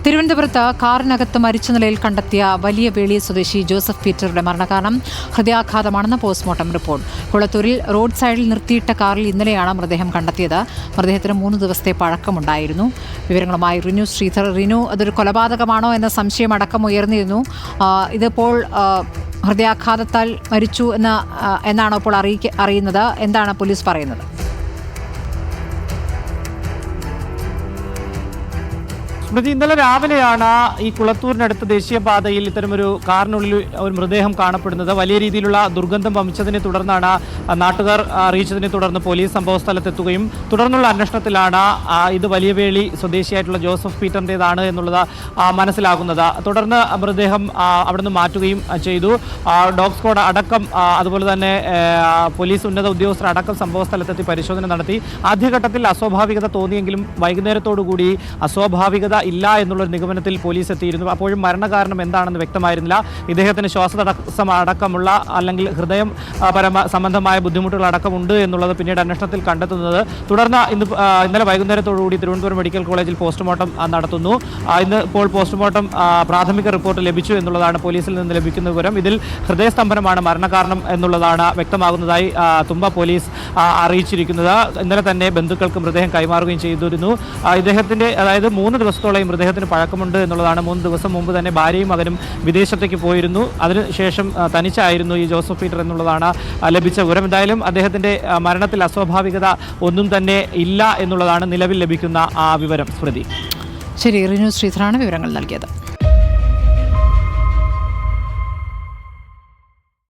തിരുവനന്തപുരത്ത് കാറിനകത്ത് മരിച്ച നിലയിൽ കണ്ടെത്തിയ വലിയ വേളി സ്വദേശി ജോസഫ് പീറ്ററുടെ മരണകാരണം ഹൃദയാഘാതമാണെന്ന് പോസ്റ്റ്മോർട്ടം റിപ്പോർട്ട്. കുളത്തൂരിൽ റോഡ് സൈഡിൽ നിർത്തിയിട്ട കാറിൽ ഇന്നലെയാണ് മൃതദേഹം കണ്ടെത്തിയത്. മൃതദേഹത്തിന് 3 ദിവസത്തെ പഴക്കമുണ്ടായിരുന്നു. വിവരങ്ങളുമായി റിനു ശ്രീധർ. റിനു, അതൊരു കൊലപാതകമാണോ എന്ന സംശയം അടക്കം ഉയർന്നിരുന്നു. ഇതിപ്പോൾ ഹൃദയാഘാതത്താൽ മരിച്ചു എന്നാണോ ഇപ്പോൾ അറിയുന്നത്? എന്താണ് പോലീസ് പറയുന്നത്? സ്മൃതി, ഇന്നലെ രാവിലെയാണ് ഈ കുളത്തൂരിനടുത്ത് ദേശീയപാതയിൽ ഇത്തരമൊരു കാറിനുള്ളിൽ ഒരു മൃതദേഹം കാണപ്പെടുന്നത്. വലിയ രീതിയിലുള്ള ദുർഗന്ധം വമിച്ചതിനെ തുടർന്നാണ് നാട്ടുകാർ അറിയിച്ചതിനെ തുടർന്ന് പോലീസ് സംഭവസ്ഥലത്തെത്തുകയും തുടർന്നുള്ള അന്വേഷണത്തിലാണ് ഇത് വലിയവേളി സ്വദേശിയായിട്ടുള്ള ജോസഫ് പീറ്ററിൻ്റെതാണ് എന്നുള്ളത് മനസ്സിലാകുന്നത്. തുടർന്ന് മൃതദേഹം അവിടുന്ന് മാറ്റുകയും ചെയ്തു. ഡോഗ് സ്ക്വാഡ് അടക്കം അതുപോലെ തന്നെ പോലീസ് ഉന്നത ഉദ്യോഗസ്ഥർ അടക്കം സംഭവസ്ഥലത്തെത്തി പരിശോധന നടത്തി. ആദ്യഘട്ടത്തിൽ അസ്വാഭാവികത തോന്നിയെങ്കിലും വൈകുന്നേരത്തോടുകൂടി അസ്വാഭാവികത ഇല്ല എന്നുള്ളൊരു നിഗമനത്തിൽ പോലീസ് എത്തിയിരുന്നു. അപ്പോഴും മരണകാരണം എന്താണെന്ന് വ്യക്തമായിരുന്നില്ല. ഇദ്ദേഹത്തിന് ശ്വാസതടസ്സം അടക്കമുള്ള അല്ലെങ്കിൽ ഹൃദയം സംബന്ധമായ ബുദ്ധിമുട്ടുകൾ അടക്കമുണ്ട് എന്നുള്ളത് പിന്നീട് അന്വേഷണത്തിൽ കണ്ടെത്തുന്നത്. തുടർന്ന് ഇന്നലെ വൈകുന്നേരത്തോടുകൂടി തിരുവനന്തപുരം മെഡിക്കൽ കോളേജിൽ പോസ്റ്റ്മോർട്ടം നടത്തുന്നു. ഇന്ന് ഇപ്പോൾ പോസ്റ്റ്മോർട്ടം പ്രാഥമിക റിപ്പോർട്ട് ലഭിച്ചു എന്നുള്ളതാണ് പോലീസിൽ നിന്ന് ലഭിക്കുന്ന വിവരം. ഇതിൽ ഹൃദയസ്തംഭനമാണ് മരണകാരണം എന്നുള്ളതാണ് വ്യക്തമാകുന്നതായി തുമ്പ പോലീസ് അറിയിച്ചിരിക്കുന്നത്. ഇന്നലെ തന്നെ ബന്ധുക്കൾക്ക് മൃതദേഹം കൈമാറുകയും ചെയ്തിരുന്നു. ഇദ്ദേഹത്തിൻ്റെ അതായത് 3 ദിവസത്തോളം മൃതദേഹത്തിന് പഴക്കമുണ്ട് എന്നുള്ളതാണ്. 3 ദിവസം മുമ്പ് തന്നെ ഭാര്യയും മകനും വിദേശത്തേക്ക് പോയിരുന്നു. അതിനുശേഷം തനിച്ചായിരുന്നു ഈ ജോസഫ് പീറ്റർ എന്നുള്ളതാണ് ലഭിച്ച വിവരം. എന്തായാലും അദ്ദേഹത്തിൻ്റെ മരണത്തിൽ അസ്വാഭാവികത ഒന്നും തന്നെ ഇല്ല എന്നുള്ളതാണ് നിലവിൽ ലഭിക്കുന്ന വിവരം. സ്മൃതി. ശരി, റിനു ശ്രീധറാണ് വിവരങ്ങൾ നൽകിയത്.